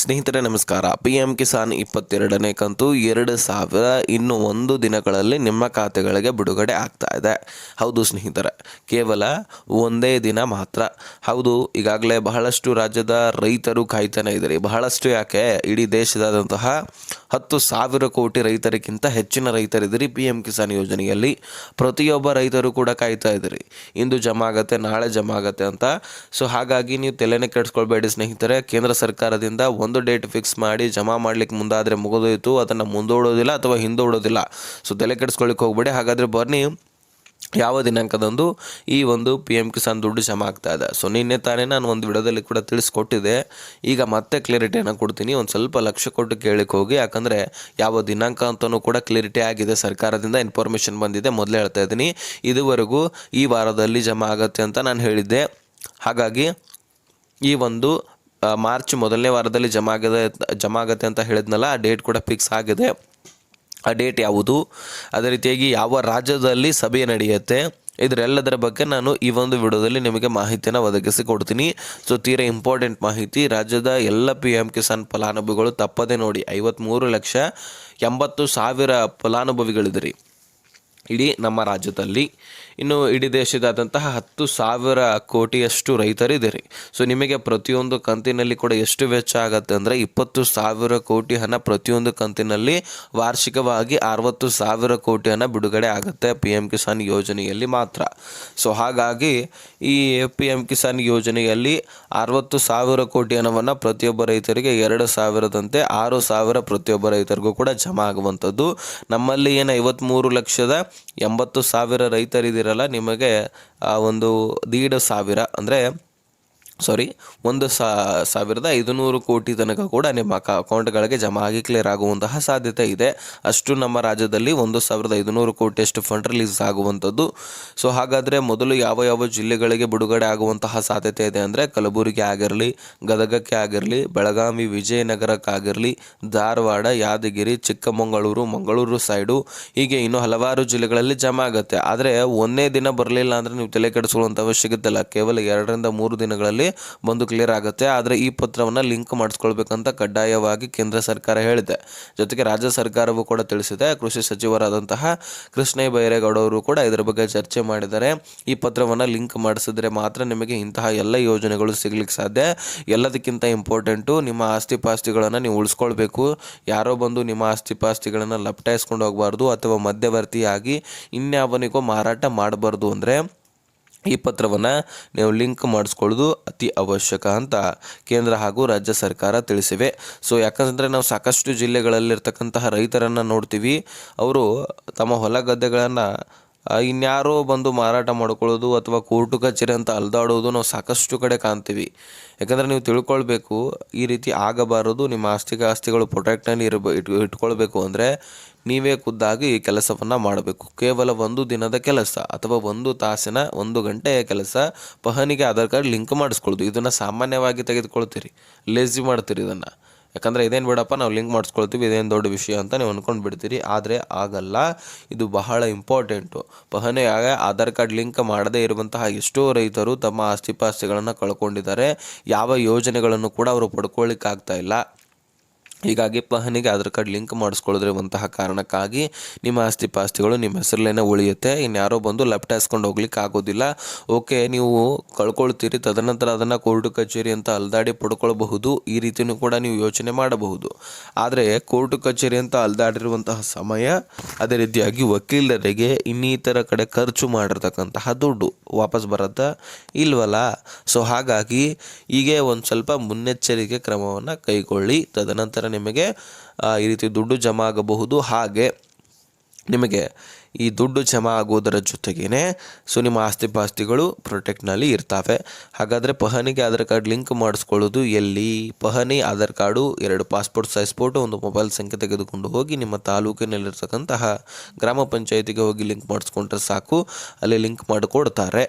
ಸ್ನೇಹಿತರೆ ನಮಸ್ಕಾರ. P M Kisan 22ನೇ ಕಂತು 2000 ಇನ್ನು 1 ದಿನಗಳಲ್ಲಿ ನಿಮ್ಮ ಖಾತೆಗಳಿಗೆ ಬಿಡುಗಡೆ ಆಗ್ತಾ ಇದೆ. ಹೌದು ಸ್ನೇಹಿತರೆ, ಕೇವಲ ಒಂದೇ ದಿನ ಮಾತ್ರ. ಹೌದು, ಈಗಾಗಲೇ ಬಹಳಷ್ಟು ರಾಜ್ಯದ ರೈತರು ಕಾಯ್ತಾನೆ ಇದ್ದಾರೆ. ಬಹಳಷ್ಟು ಯಾಕೆ, ಇಡೀ ದೇಶದಾದಂತಹ 10,000 ಕೋಟಿ ರೈತರಿಗಿಂತ ಹೆಚ್ಚಿನ ರೈತರಿದ್ದೀರಿ ಪಿ ಎಂ ಕಿಸಾನ್ ಯೋಜನೆಯಲ್ಲಿ. ಪ್ರತಿಯೊಬ್ಬ ರೈತರು ಕೂಡ ಕಾಯ್ತಾ ಇದ್ದೀರಿ, ಇಂದು ಜಮಾ ಆಗತ್ತೆ, ನಾಳೆ ಜಮಾ ಆಗತ್ತೆ ಅಂತ. ಸೊ ಹಾಗಾಗಿ ನೀವು ತಲೆನೇ ಕೆಡಿಸ್ಕೊಳ್ಬೇಡಿ ಸ್ನೇಹಿತರೆ. ಕೇಂದ್ರ ಸರ್ಕಾರದಿಂದ ಒಂದು ಡೇಟ್ ಫಿಕ್ಸ್ ಮಾಡಿ ಜಮಾ ಮಾಡ್ಲಿಕ್ಕೆ ಮುಂದಾದರೆ ಮುಗಿದೋಯ್ತು, ಅದನ್ನು ಮುಂದೂಡೋದಿಲ್ಲ ಅಥವಾ ಹಿಂದೂಡೋದಿಲ್ಲ. ಸೊ ತಲೆ ಕೆಡಿಸ್ಕೊಳ್ಳಿಕ್ಕೆ ಹೋಗ್ಬೇಡಿ. ಹಾಗಾದರೆ ಬನ್ನಿ, ಯಾವ ದಿನಾಂಕದಂದು ಈ ಒಂದು ಪಿ ಎಂ ಕಿಸಾನ್ ದುಡ್ಡು ಜಮಾ ಆಗ್ತಾ ಇದೆ. ಸೊ ನಿನ್ನೆ ತಾನೇ ನಾನು ಒಂದು ವಿಡಿಯೋದಲ್ಲಿ ಕೂಡ ತಿಳಿಸ್ಕೊಟ್ಟಿದ್ದೆ. ಈಗ ಮತ್ತೆ ಕ್ಲಿಯರಿಟಿಯನ್ನು ಕೊಡ್ತೀನಿ. ಒಂದು ಸ್ವಲ್ಪ ಲಕ್ಷ್ಯ ಕೊಟ್ಟು ಕೇಳಕ್ಕೆ ಹೋಗಿ, ಯಾಕಂದರೆ ಯಾವ ದಿನಾಂಕ ಅಂತಲೂ ಕೂಡ ಕ್ಲಿಯರಿಟಿ ಆಗಿದೆ, ಸರ್ಕಾರದಿಂದ ಇನ್ಫಾರ್ಮೇಷನ್ ಬಂದಿದೆ. ಮೊದಲೇ ಹೇಳ್ತಾ ಇದ್ದೀನಿ, ಇದುವರೆಗೂ ಈ ವಾರದಲ್ಲಿ ಜಮಾ ಆಗುತ್ತೆ ಅಂತ ನಾನು ಹೇಳಿದ್ದೆ. ಹಾಗಾಗಿ ಈ ಒಂದು ಮಾರ್ಚ್ ಮೊದಲನೇ ವಾರದಲ್ಲಿ ಜಮಾ ಆಗತ್ತೆ ಅಂತ ಹೇಳಿದ್ನಲ್ಲ, ಆ ಡೇಟ್ ಕೂಡ ಫಿಕ್ಸ್ ಆಗಿದೆ. ಆ ಡೇಟ್ ಯಾವುದು, ಅದೇ ರೀತಿಯಾಗಿ ಯಾವ ರಾಜ್ಯದಲ್ಲಿ ಸಭೆ ನಡೆಯುತ್ತೆ, ಇದರೆಲ್ಲದರ ಬಗ್ಗೆ ನಾನು ಈ ಒಂದು ವಿಡಿಯೋದಲ್ಲಿ ನಿಮಗೆ ಮಾಹಿತಿಯನ್ನು ಒದಗಿಸಿ ಕೊಡ್ತೀನಿ. ಸೊ ತೀರಾ ಇಂಪಾರ್ಟೆಂಟ್ ಮಾಹಿತಿ. ರಾಜ್ಯದ ಎಲ್ಲ ಪಿ ಎಂ ಕಿಸಾನ್ ಫಲಾನುಭವಿಗಳು ತಪ್ಪದೆ ನೋಡಿ. 53,80,000 ಫಲಾನುಭವಿಗಳಿದ್ದೀರಿ ಇಡೀ ನಮ್ಮ ರಾಜ್ಯದಲ್ಲಿ. ಇನ್ನು ಇಡೀ ದೇಶದಾದಂತಹ 10,000 ಕೋಟಿಯಷ್ಟು ರೈತರಿದ್ದೀರಿ. ಸೊ ನಿಮಗೆ ಪ್ರತಿಯೊಂದು ಕಂತಿನಲ್ಲಿ ಕೂಡ ಎಷ್ಟು ವೆಚ್ಚ ಆಗುತ್ತೆ ಅಂದರೆ 20,000 ಕೋಟಿ ಹಣ ಪ್ರತಿಯೊಂದು ಕಂತಿನಲ್ಲಿ ವಾರ್ಷಿಕವಾಗಿ 60,000 ಕೋಟಿ ಹಣ ಬಿಡುಗಡೆ ಆಗುತ್ತೆ ಪಿ ಎಂ ಕಿಸಾನ್ ಯೋಜನೆಯಲ್ಲಿ ಮಾತ್ರ. ಸೊ ಹಾಗಾಗಿ ಈ ಪಿ ಎಂ ಕಿಸಾನ್ ಯೋಜನೆಯಲ್ಲಿ 60,000 ಕೋಟಿ ಹಣವನ್ನು ಪ್ರತಿಯೊಬ್ಬ ರೈತರಿಗೆ 2,000ದಂತೆ 6,000 ಪ್ರತಿಯೊಬ್ಬ ರೈತರಿಗೂ ಕೂಡ ಜಮಾ ಆಗುವಂಥದ್ದು. ನಮ್ಮಲ್ಲಿ ಏನು 53,80,000 ರೈತರಿದ್ದೀರಲ್ಲ, ನಿಮಗೆ ಒಂದು 1,500 ಅಂದರೆ 1,500 ಕೋಟಿ ತನಕ ಕೂಡ ನಿಮ್ಮ ಅಕೌಂಟ್ಗಳಿಗೆ ಜಮಾ ಆಗಿ ಕ್ಲಿಯರ್ ಆಗುವಂತಹ ಸಾಧ್ಯತೆ ಇದೆ. ಅಷ್ಟು ನಮ್ಮ ರಾಜ್ಯದಲ್ಲಿ 1,500 ಕೋಟಿಯಷ್ಟು ಫಂಡ್ ರಿಲೀಸ್ ಆಗುವಂಥದ್ದು. ಸೊ ಹಾಗಾದರೆ ಮೊದಲು ಯಾವ ಜಿಲ್ಲೆಗಳಿಗೆ ಬಿಡುಗಡೆ ಆಗುವಂತಹ ಸಾಧ್ಯತೆ ಇದೆ ಅಂದರೆ, ಕಲಬುರಗಿ ಆಗಿರಲಿ, ಗದಗಕ್ಕೆ ಆಗಿರಲಿ, ಬೆಳಗಾವಿ, ವಿಜಯನಗರಕ್ಕಾಗಿರಲಿ, ಧಾರವಾಡ, ಯಾದಗಿರಿ, ಚಿಕ್ಕಮಗಳೂರು, ಮಂಗಳೂರು ಸೈಡು, ಹೀಗೆ ಇನ್ನೂ ಹಲವಾರು ಜಿಲ್ಲೆಗಳಲ್ಲಿ ಜಮಾ ಆಗುತ್ತೆ. ಆದರೆ ಒಂದೇ ದಿನ ಬರಲಿಲ್ಲ ಅಂದರೆ ನೀವು ತಲೆ ಕೆಡಿಸ್ಕೊಳ್ಳುವಂಥ ಅವಶ್ಯಕತೆ ಇಲ್ಲ. ಕೇವಲ 2-3 ದಿನಗಳಲ್ಲಿ ಬಂದು ಕ್ಲಿಯರ್ ಆಗುತ್ತೆ. ಆದರೆ ಈ ಪತ್ರವನ್ನು ಲಿಂಕ್ ಮಾಡಿಸ್ಕೊಳ್ಬೇಕಂತ ಕಡ್ಡಾಯವಾಗಿ ಕೇಂದ್ರ ಸರ್ಕಾರ ಹೇಳಿದೆ. ಜೊತೆಗೆ ರಾಜ್ಯ ಸರ್ಕಾರವೂ ಕೂಡ ತಿಳಿಸಿದೆ. ಕೃಷಿ ಸಚಿವರಾದಂತಹ ಕೃಷ್ಣಯ್ಯ ಬೈರೇಗೌಡ ಅವರು ಕೂಡ ಇದರ ಬಗ್ಗೆ ಚರ್ಚೆ ಮಾಡಿದ್ದಾರೆ. ಈ ಪತ್ರವನ್ನು ಲಿಂಕ್ ಮಾಡಿಸಿದ್ರೆ ಮಾತ್ರ ನಿಮಗೆ ಇಂತಹ ಎಲ್ಲ ಯೋಜನೆಗಳು ಸಿಗ್ಲಿಕ್ಕೆ ಸಾಧ್ಯ. ಎಲ್ಲದಕ್ಕಿಂತ ಇಂಪಾರ್ಟೆಂಟು, ನಿಮ್ಮ ಆಸ್ತಿ ಪಾಸ್ತಿಗಳನ್ನು ನೀವು ಉಳಿಸ್ಕೊಳ್ಬೇಕು. ಯಾರೋ ಬಂದು ನಿಮ್ಮ ಆಸ್ತಿ ಪಾಸ್ತಿಗಳನ್ನು ಲಪಟಾಯಿಸ್ಕೊಂಡು ಹೋಗಬಾರ್ದು ಅಥವಾ ಮಧ್ಯವರ್ತಿಯಾಗಿ ಇನ್ಯಾವನಿಗೂ ಮಾರಾಟ ಮಾಡಬಾರ್ದು. ಅಂದರೆ ಈ ಪತ್ರವನ್ನು ನೀವು ಲಿಂಕ್ ಮಾಡಿಸ್ಕೊಳ್ಳೋದು ಅತಿ ಅವಶ್ಯಕ ಅಂತ ಕೇಂದ್ರ ಹಾಗೂ ರಾಜ್ಯ ಸರ್ಕಾರ ತಿಳಿಸಿವೆ. ಸೊ ಯಾಕಂದರೆ ನಾವು ಸಾಕಷ್ಟು ಜಿಲ್ಲೆಗಳಲ್ಲಿರ್ತಕ್ಕಂತಹ ರೈತರನ್ನು ನೋಡ್ತೀವಿ, ಅವರು ತಮ್ಮ ಹೊಲ ಗದ್ದೆಗಳನ್ನು ಇನ್ಯಾರೋ ಬಂದು ಮಾರಾಟ ಮಾಡ್ಕೊಳ್ಳೋದು ಅಥವಾ ಕೋರ್ಟು ಕಚೇರಿ ಅಂತ ಅಲ್ದಾಡೋದು ನಾವು ಸಾಕಷ್ಟು ಕಡೆ ಕಾಣ್ತೀವಿ. ಯಾಕಂದರೆ ನೀವು ತಿಳ್ಕೊಳ್ಬೇಕು, ಈ ರೀತಿ ಆಗಬಾರದು. ನಿಮ್ಮ ಆಸ್ತಿಗಳು ಪ್ರೊಟೆಕ್ಟಲ್ಲಿ ಇಟ್ಕೊಳ್ಬೇಕು ಅಂದರೆ ನೀವೇ ಖುದ್ದಾಗಿ ಈ ಕೆಲಸವನ್ನು ಮಾಡಬೇಕು. ಕೇವಲ 1 ದಿನದ ಕೆಲಸ ಅಥವಾ 1 ತಾಸಿನ 1 ಗಂಟೆಯ ಕೆಲಸ, ಪಹಣಿಗೆ ಆಧಾರ್ ಕಾರ್ಡ್ ಲಿಂಕ್ ಮಾಡಿಸ್ಕೊಳ್ಳೋದು. ಇದನ್ನು ಸಾಮಾನ್ಯವಾಗಿ ತೆಗೆದುಕೊಳ್ತೀರಿ, ಲೇಜಿ ಮಾಡ್ತೀರಿ ಇದನ್ನು. ಯಾಕಂದರೆ ಇದೇನು ಬಿಡಪ್ಪ, ನಾವು ಲಿಂಕ್ ಮಾಡಿಸ್ಕೊಳ್ತೀವಿ, ಇದೇನು ದೊಡ್ಡ ವಿಷಯ ಅಂತ ನೀವು ಅಂದ್ಕೊಂಡು ಬಿಡ್ತೀರಿ. ಆದರೆ ಆಗಲ್ಲ, ಇದು ಬಹಳ ಇಂಪಾರ್ಟೆಂಟು. ಪಹಣಿಯಾಗ ಆಧಾರ್ ಕಾರ್ಡ್ ಲಿಂಕ್ ಮಾಡದೇ ಇರುವಂತಹ ಎಷ್ಟೋ ರೈತರು ತಮ್ಮ ಆಸ್ತಿಪಾಸ್ತಿಗಳನ್ನು ಕಳ್ಕೊಂಡಿದ್ದಾರೆ. ಯಾವ ಯೋಜನೆಗಳನ್ನು ಕೂಡ ಅವರು ಪಡ್ಕೊಳ್ಳಿಕ್ಕಾಗ್ತಾ ಇಲ್ಲ. ಹೀಗಾಗಿ ಪಹಣಿಗೆ ಆಧಾರ್ ಕಾರ್ಡ್ ಲಿಂಕ್ ಮಾಡಿಸ್ಕೊಳ್ಳೋದ್ರಂತಹ ಕಾರಣಕ್ಕಾಗಿ ನಿಮ್ಮ ಆಸ್ತಿ ಪಾಸ್ತಿಗಳು ನಿಮ್ಮ ಹೆಸರಲ್ಲೇನೆ ಉಳಿಯುತ್ತೆ. ಇನ್ಯಾರೋ ಬಂದು ಲಪಟಾಯಿಸ್ಕೊಂಡು ಹೋಗ್ಲಿಕ್ಕೆ ಆಗೋದಿಲ್ಲ. ಓಕೆ, ನೀವು ಕಳ್ಕೊಳ್ತೀರಿ, ತದನಂತರ ಅದನ್ನು ಕೋರ್ಟು ಕಚೇರಿ ಅಂತ ಅಲ್ದಾಡಿ ಪಡ್ಕೊಳ್ಬಹುದು. ಈ ರೀತಿಯೂ ಕೂಡ ನೀವು ಯೋಚನೆ ಮಾಡಬಹುದು. ಆದರೆ ಕೋರ್ಟು ಕಚೇರಿ ಅಂತ ಅಲ್ದಾಡಿರುವಂತಹ ಸಮಯ, ಅದೇ ರೀತಿಯಾಗಿ ವಕೀಲರಿಗೆ ಇನ್ನಿತರ ಕಡೆ ಖರ್ಚು ಮಾಡಿರ್ತಕ್ಕಂತಹ ದುಡ್ಡು ವಾಪಸ್ ಬರುತ್ತಾ ಇಲ್ವಲ್ಲ. ಸೊ ಹಾಗಾಗಿ ಹೀಗೆ ಒಂದು ಸ್ವಲ್ಪ ಮುನ್ನೆಚ್ಚರಿಕೆ ಕ್ರಮವನ್ನು ಕೈಗೊಳ್ಳಿ. ತದನಂತರ ನಿಮಗೆ ಈ ರೀತಿ ದುಡ್ಡು ಜಮಾ ಆಗಬಹುದು. ಹಾಗೆ ನಿಮಗೆ ಈ ದುಡ್ಡು ಜಮಾ ಆಗೋದರ ಜೊತೆಗೇ ನಿಮ್ಮ ಆಸ್ತಿ ಪಾಸ್ತಿಗಳು ಪ್ರೊಟೆಕ್ಟ್ನಲ್ಲಿ ಇರ್ತವೆ. ಹಾಗಾದರೆ ಪಹಣಿಗೆ ಆಧಾರ್ ಕಾರ್ಡ್ ಲಿಂಕ್ ಮಾಡಿಸ್ಕೊಳ್ಳೋದು ಎಲ್ಲಿ? ಪಹಣಿ Aadhaar card, 2 passport size photo, 1 mobile ಸಂಖ್ಯೆ ತೆಗೆದುಕೊಂಡು ಹೋಗಿ ನಿಮ್ಮ ತಾಲೂಕಿನಲ್ಲಿರ್ತಕ್ಕಂತಹ ಗ್ರಾಮ ಪಂಚಾಯಿತಿಗೆ ಹೋಗಿ ಲಿಂಕ್ ಮಾಡಿಸ್ಕೊಂಡ್ರೆ ಸಾಕು, ಅಲ್ಲಿ ಲಿಂಕ್ ಮಾಡಿಕೊಡ್ತಾರೆ.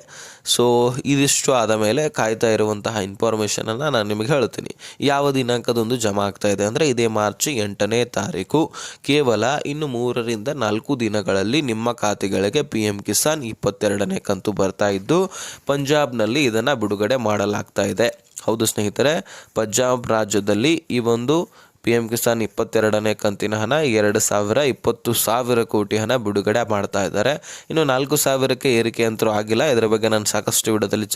ಸೊ ಇದಿಷ್ಟು ಆದ ಮೇಲೆ ಕಾಯ್ತಾ ಇರುವಂತಹ ಇನ್ಫಾರ್ಮೇಷನನ್ನು ನಾನು ನಿಮಗೆ ಹೇಳ್ತೀನಿ. ಯಾವ ದಿನಾಂಕದೊಂದು ಜಮಾ ಆಗ್ತಾ ಇದೆ ಅಂದರೆ ಇದೇ ಮಾರ್ಚ್ 8ನೇ ತಾರೀಕು. ಕೇವಲ ಇನ್ನು 3-4 ದಿನಗಳಲ್ಲಿ ನಿಮ್ಮ ಖಾತೆಗಳಿಗೆ ಪಿ ಎಂ ಕಿಸಾನ್ 22ನೇ ಕಂತು ಬರ್ತಾ ಇದ್ದು, ಪಂಜಾಬ್ನಲ್ಲಿ ಇದನ್ನು ಬಿಡುಗಡೆ ಮಾಡಲಾಗ್ತಾ ಇದೆ. ಹೌದು ಸ್ನೇಹಿತರೆ, ಪಂಜಾಬ್ ರಾಜ್ಯದಲ್ಲಿ ಈ ಒಂದು PM ಕಿಸಾನ್ 22ನೇ ಕಂತಿನ ಹಣ 2020 ಕೋಟಿ ಹಣ ಬಿಡುಗಡೆ ಮಾಡ್ತಾ ಇದ್ದಾರೆ. ಇನ್ನು 4,000ಕ್ಕೆ ಏರಿಕೆ ಅಂತೂ ಆಗಿಲ್ಲ. ಇದರ ಬಗ್ಗೆ ನಾನು ಸಾಕಷ್ಟು ವಿಡಿಯೋದಲ್ಲಿ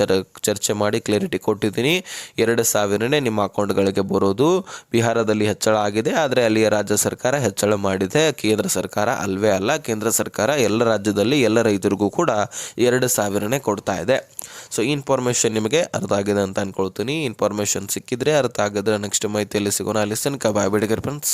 ಚರ್ಚೆ ಮಾಡಿ ಕ್ಲಾರಿಟಿ ಕೊಟ್ಟಿದ್ದೀನಿ. 2,000ನೇ ನಿಮ್ಮ ಅಕೌಂಟ್ಗಳಿಗೆ ಬರೋದು. ಬಿಹಾರದಲ್ಲಿ ಹೆಚ್ಚಳ ಆಗಿದೆ, ಆದರೆ ಅಲ್ಲಿಯ ರಾಜ್ಯ ಸರ್ಕಾರ ಹೆಚ್ಚಳ ಮಾಡಿದೆ, ಕೇಂದ್ರ ಸರ್ಕಾರ ಅಲ್ವೇ ಅಲ್ಲ. ಕೇಂದ್ರ ಸರ್ಕಾರ ಎಲ್ಲ ರಾಜ್ಯದಲ್ಲಿ ಎಲ್ಲ ರೈತರಿಗೂ ಕೂಡ 2,000ನೇ ಕೊಡ್ತಾ ಇದೆ. ಸೊ ಈ ಇನ್ಫಾರ್ಮೇಷನ್ ನಿಮಗೆ ಅರ್ಥ ಆಗಿದೆ ಅಂತ ಅನ್ಕೊಳ್ತೀನಿ. ಇನ್ಫಾರ್ಮೇಷನ್ ಸಿಕ್ಕಿದ್ರೆ, ಅರ್ಥ ಆಗಿದ್ರೆ ನೆಕ್ಸ್ಟ್ ಮಾಹಿತಿಯಲ್ಲಿ ಸಿಗೋಣ. ಲಿಸನ್ ಬಾಯ್ ಬಿಡಿಗರ್ ಫ್ರೆಂಡ್ಸ್.